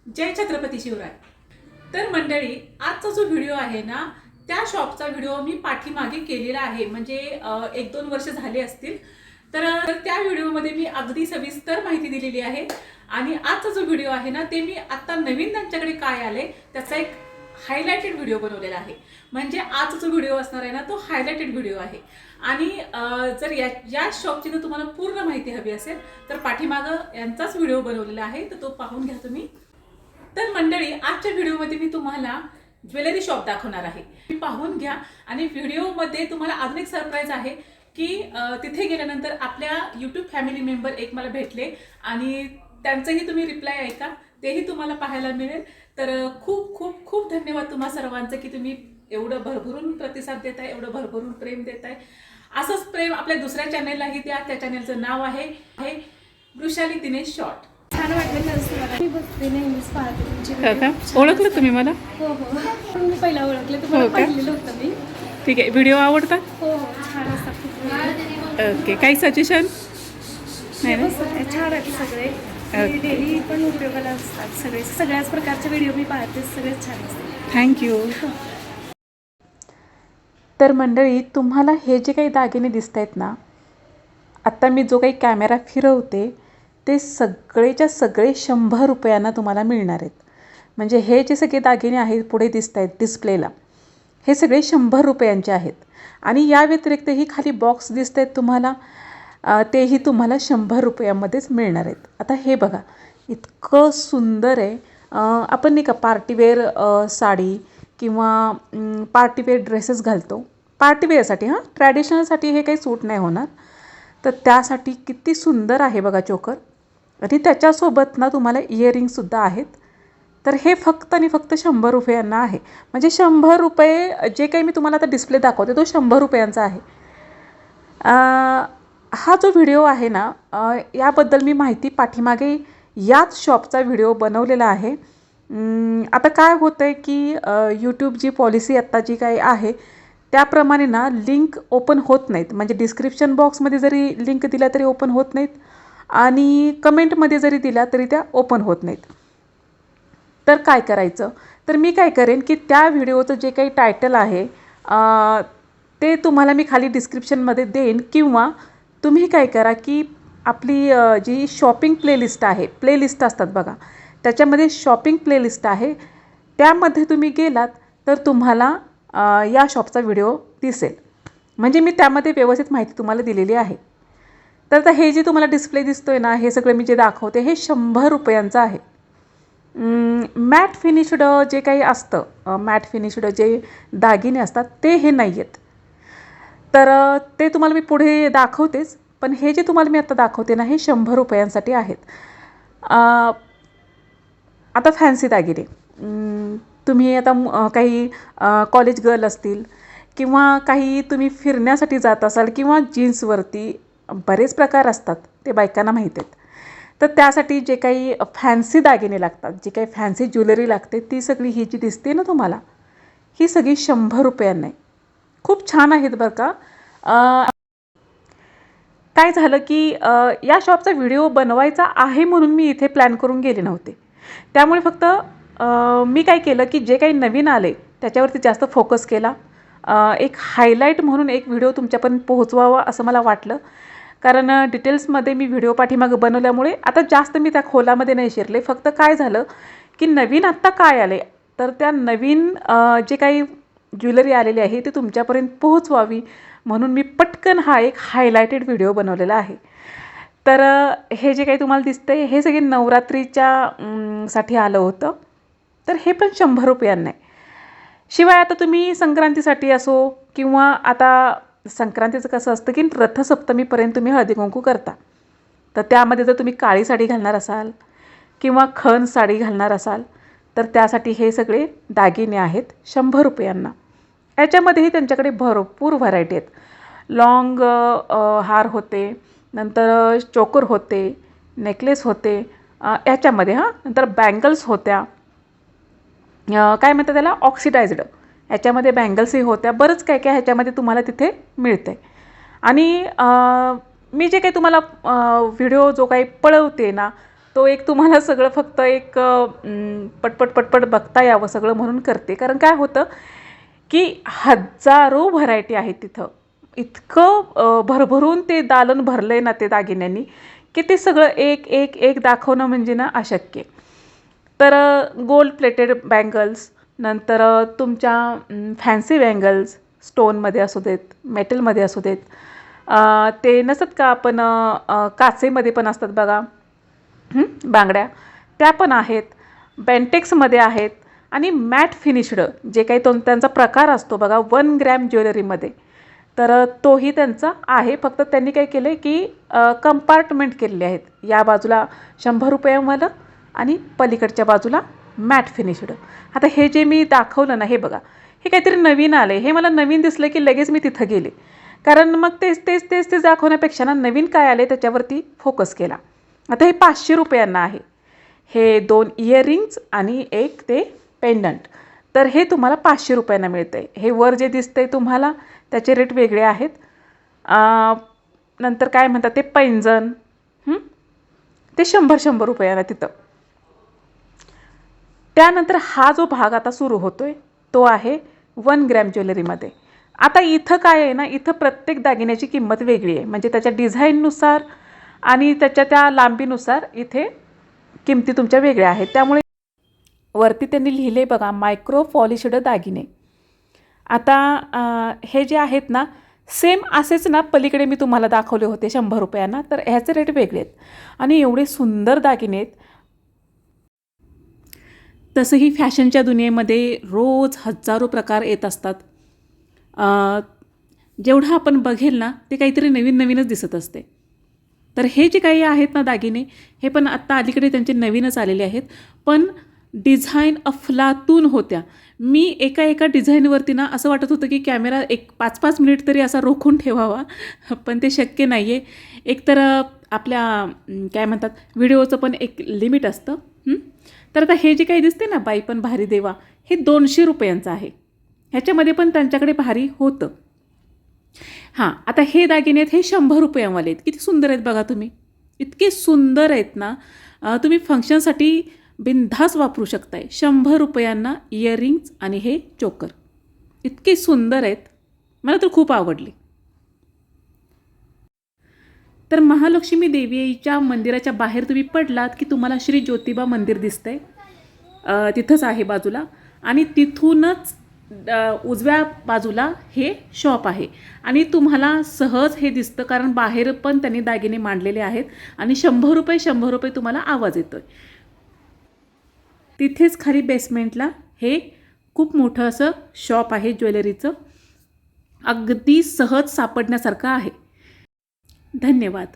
जय छत्रपती शिवराय। तर मंडळी, आजचा जो व्हिडिओ आहे ना, त्या शॉपचा व्हिडिओ मी पाठीमागे केलेला आहे, म्हणजे 1-2 वर्ष झाले असतील। तर त्या व्हिडिओमध्ये मी अगदी सविस्तर माहिती दिलेली आहे। आणि आजचा जो व्हिडिओ आहे ना, ते मी आता नवीन त्यांच्याकडे काय आले त्याचा एक हायलाइटेड व्हिडिओ बनवलेला आहे। म्हणजे आजचा जो व्हिडिओ असणार आहे ना, तो हायलाइटेड व्हिडिओ आहे। आणि जर या शॉपची जर तुम्हाला पूर्ण माहिती हवी असेल तर पाठीमागं यांचाच व्हिडिओ बनवलेला आहे, तर तो पाहून घ्या तुम्ही। तर मंडळी, आजच्या व्हिडिओमध्ये मी तुम्हाला ज्वेलरी शॉप दाखवणार आहे, मी पाहून घ्या। आणि व्हिडिओमध्ये तुम्हाला अजून एक सरप्राईज आहे की तिथे गेल्यानंतर आपल्या यूट्यूब फॅमिली मेंबर एक मला भेटले आणि त्यांचंही तुम्ही रिप्लाय ऐका, तेही तुम्हाला पाहायला मिळेल। तर खूप खूप खूप धन्यवाद तुम्हा सर्वांचं की तुम्ही एवढं भरभरून प्रतिसाद देताय, एवढं भरभरून प्रेम देताय। असंच प्रेम आपल्या दुसऱ्या चॅनललाही द्या। त्या चॅनलचं नाव आहे वृषाली दिनेश शॉर्ट। छान वाटलं मी बघते नेहमीच पाहते तुमची ओळखलं तुम्ही मला? हो हो, मी पहिला ओळखलं, तुम्हाला पाहिलेलं होतं मी। ठीक आहे, व्हिडिओ आवडतात? हो हो, छान असतात खूप। ओके, काही सजेशन? नाही ना? छान आहेत सगळे, डेली पण उपयोगाला असतात सगळे, सगळ्याच प्रकारचे व्हिडिओ मी पाहते, सगळेच छान असतात। थँक्यू। तर मंडळी, तुम्हाला हे जे काही दागिने दिसत आहेत ना, आत्ता मी जो काही कॅमेरा फिरवते ते सगळेच्या सगळे 100 रुपयांना तुम्हाला मिळणार आहेत। म्हणजे हे जे सगळे दागिने आहेत पुढे दिसत आहेत डिस्प्लेला, हे सगळे 100 रुपयांचे आहेत। आणि या व्यतिरिक्तही खाली बॉक्स दिसत आहेत तुम्हाला, तेही तुम्हाला 100 रुपयांमध्येच मिळणार आहेत। आता हे बघा, इतकं सुंदर आहे। आपण नाही का पार्टीवेअर साडी किंवा पार्टीवेअर ड्रेसेस घालतो, पार्टीवेअरसाठी, हां, ट्रॅडिशनलसाठी हे काही सूट नाही होणार, तर त्यासाठी किती सुंदर आहे बघा चोकर। आणि त्याच्यासोबत ना तुम्हाला इयरिंगसुद्धा आहेत। तर हे फक्त आणि फक्त 100 रुपयांना आहे। म्हणजे 100 रुपये, जे काही मी तुम्हाला आता डिस्प्ले दाखवते तो 100 रुपयांचा आहे। हा जो व्हिडिओ आहे ना, याबद्दल मी माहिती पाठीमागे याच शॉपचा व्हिडिओ बनवलेला आहे। आता काय होतं आहे की यूट्यूब जी पॉलिसी आत्ता जी काही आहे त्याप्रमाणे ना लिंक ओपन होत नाहीत। म्हणजे डिस्क्रिप्शन बॉक्समध्ये जरी लिंक दिल्या तरी ओपन होत नाहीत आणि कमेंटमध्ये जरी दिल्या तरी त्या ओपन होत नाहीत। तर काय करायचं? तर मी काय करेन की त्या व्हिडिओचं जे काही टायटल आहे ते तुम्हाला मी खाली डिस्क्रिप्शनमध्ये देईन, किंवा तुम्ही काय करा की आपली जी शॉपिंग प्लेलिस्ट आहे, प्लेलिस्ट असतात बघा, त्याच्यामध्ये शॉपिंग प्लेलिस्ट आहे, त्यामध्ये तुम्ही गेलात तर तुम्हाला या शॉपचा व्हिडिओ दिसेल। म्हणजे मी त्यामध्ये व्यवस्थित माहिती तुम्हाला दिलेली आहे। तर आता हे जे तुम्हाला डिस्प्ले दिसतोय ना, हे सगळं मी जे दाखवते हे 100 रुपयांचं आहे। मॅट फिनिश्ड जे काही असतं, मॅट फिनिश्ड जे दागिने असतात ते हे नाही आहेत। तर ते तुम्हाला मी पुढे दाखवतेच, पण हे जे तुम्हाला मी आता दाखवते ना, हे 100 रुपयांसाठी आहेत। आता फॅन्सी दागिने, तुम्ही आता काही कॉलेज गर्ल असतील किंवा काही तुम्ही फिरण्यासाठी जात असाल किंवा जीन्सवरती बरेच प्रकार असतात, ते बायकांना माहीत आहेत। तर त्यासाठी जे काही फॅन्सी दागिने लागतात, जी काही फॅन्सी ज्वेलरी लागते, ती सगळी ही जी दिसते ना तुम्हाला, ही सगळी 100 रुपयांना आहे। खूप छान आहेत बरं का। काय झालं की या शॉपचा व्हिडिओ बनवायचा आहे म्हणून मी इथे प्लॅन करून गेले नव्हते। त्यामुळे फक्त मी काय केलं की जे काही नवीन आले त्याच्यावरती जास्त फोकस केला। एक हायलाईट म्हणून एक व्हिडिओ तुमच्यापर्यंत पोहोचवावा असं मला वाटलं, कारण डिटेल्समध्ये मी व्हिडिओ पाठीमागं बनवल्यामुळे आता जास्त मी त्या खोलामध्ये नाही शिरले। फक्त काय झालं की नवीन आत्ता काय आले, तर त्या नवीन जे काही ज्वेलरी आलेली आहे ती तुमच्यापर्यंत पोहोचवावी म्हणून मी पटकन हा एक हायलाइटेड व्हिडिओ बनवलेला आहे। तर हे जे काही तुम्हाला दिसतंय हे सगळे नवरात्रीच्या साठी आलं होतं, तर हे पण 100 रुपयांना आहे। शिवाय आता तुम्ही संक्रांतीसाठी असो किंवा आता संक्रांतीचं कसं असतं की रथसप्तमीपर्यंत तुम्ही हळदी कुंकू करता, तर त्यामध्ये जर तुम्ही काळी साडी घालणार असाल किंवा खण साडी घालणार असाल तर त्यासाठी हे सगळे दागिने आहेत 100 रुपयांना। याच्यामध्येही त्यांच्याकडे भरपूर व्हरायटी आहेत। लॉंग हार होते, नंतर चोकर होते, नेकलेस होते याच्यामध्ये, हां, नंतर बँगल्स होत्या, काय म्हणतात त्याला, ऑक्सिडाइज्ड, ह्याच्यामध्ये बँगल्सही होत्या, बरंच काय काय ह्याच्यामध्ये तुम्हाला तिथे मिळतं आहे। आणि मी जे काही तुम्हाला व्हिडिओ जो काही पळवते ना, तो एक तुम्हाला सगळं फक्त एक पटपट पटपट बघता यावं सगळं म्हणून करते. कारण काय होतं की हजारो व्हरायटी आहेत तिथं. इतकं भरभरून ते दालन भरलं आहे ना ते दागिन्यांनी, की ते सगळं एक एक एक दाखवणं म्हणजे ना अशक्य. तर गोल्ड प्लेटेड बँगल्स, नंतर तुमच्या फॅन्सी बँगल्स स्टोनमध्ये असू देत, मेटलमध्ये असू देत, ते नसतात का आपण काचेमध्ये पण असतात बघा बांगड्या, त्या पण आहेत. बेंटेक्समध्ये आहेत आणि मॅट फिनिश्ड जे काही त्यांचा प्रकार असतो बघा 1 ग्रॅम ज्वेलरीमध्ये, तर तोही त्यांचा आहे. फक्त त्यांनी काय केलं आहे की कंपार्टमेंट केलेले आहेत. या बाजूला 100 रुपयांवालं आणि पलीकडच्या बाजूला मॅट फिनिश्ड. आता हे जे मी दाखवलं ना, हे बघा, हे काहीतरी नवीन आलं आहे. हे मला नवीन दिसलं की लगेच मी तिथं गेले. कारण मग तेच दाखवण्यापेक्षा ना नवीन काय आले त्याच्यावरती फोकस केला. आता हे 500 रुपयांना आहे. हे 2 इयरिंग्ज आणि एक ते पेंडंट. तर हे तुम्हाला 500 रुपयांना मिळतं आहे. हे वर जे दिसतंय तुम्हाला त्याचे रेट वेगळे आहेत. नंतर काय म्हणतात ते पैंजण, ते 100 रुपयांना तिथं. त्यानंतर हा जो भाग आता सुरू होतोय तो आहे 1 ग्रॅम ज्वेलरीमध्ये. आता इथं काय आहे ना, इथं प्रत्येक दागिन्याची किंमत वेगळी आहे. म्हणजे त्याच्या डिझाईननुसार आणि त्याच्या त्या लांबीनुसार इथे किमती तुमच्या वेगळ्या आहेत. त्यामुळे वरती त्यांनी लिहिले बघा मायक्रो पॉलिश्ड दागिने. आता हे जे आहेत ना सेम असेच ना पलीकडे मी तुम्हाला दाखवले होते 100 रुपयांना, तर ह्याचे रेट वेगळे आहेत. आणि एवढे सुंदर दागिने आहेत. तसंही फॅशनच्या दुनियेमध्ये रोज हजारो प्रकार येत असतात. जेवढं आपण बघेल ना ते काहीतरी नवीन नवीनच दिसत असते. तर हे जे काही आहेत ना दागिने, हे पण आत्ता अलीकडे त्यांचे नवीनच आलेले आहेत. पण डिझाईन अफलातून होत्या. मी एका डिझाईनवरती ना असं वाटत होतं की कॅमेरा 5-5 मिनिट तरी असा रोखून ठेवावा, पण ते शक्य नाही आहे. एकतर आपल्या काय म्हणतात व्हिडिओचं पण एक लिमिट असतं. तर आता हे जे काही दिसते ना बाई पण भारी देवा, हे 200 रुपयांचं आहे. ह्याच्यामध्ये पण त्यांच्याकडे भारी होतं. हां, आता हे दागिने आहेत हे 100 रुपयांवाले आहेत. किती सुंदर आहेत बघा तुम्ही. इतके सुंदर आहेत ना, तुम्ही फंक्शनसाठी बिनधास्त वापरू शकताय. 100 रुपयांना इयरिंग्ज आणि हे चोकर इतके सुंदर आहेत. मला तर खूप आवडले. तर महालक्ष्मी देवीच्या मंदिराच्या बाहेर तुम्ही पडलात की तुम्हाला श्री ज्योतिबा मंदिर दिसतंय. तिथंच आहे बाजूला. आणि तिथूनच उजव्या बाजूला हे शॉप आहे. आणि तुम्हाला सहज हे दिसतं कारण बाहेर पण त्यांनी दागिने मांडलेले आहेत. आणि 100 रुपये तुम्हाला आवाज येतोय. तिथेच खाली बेसमेंटला हे खूप मोठं असं शॉप आहे ज्वेलरीचं. अगदी सहज सापडण्यासारखं आहे. धन्यवाद.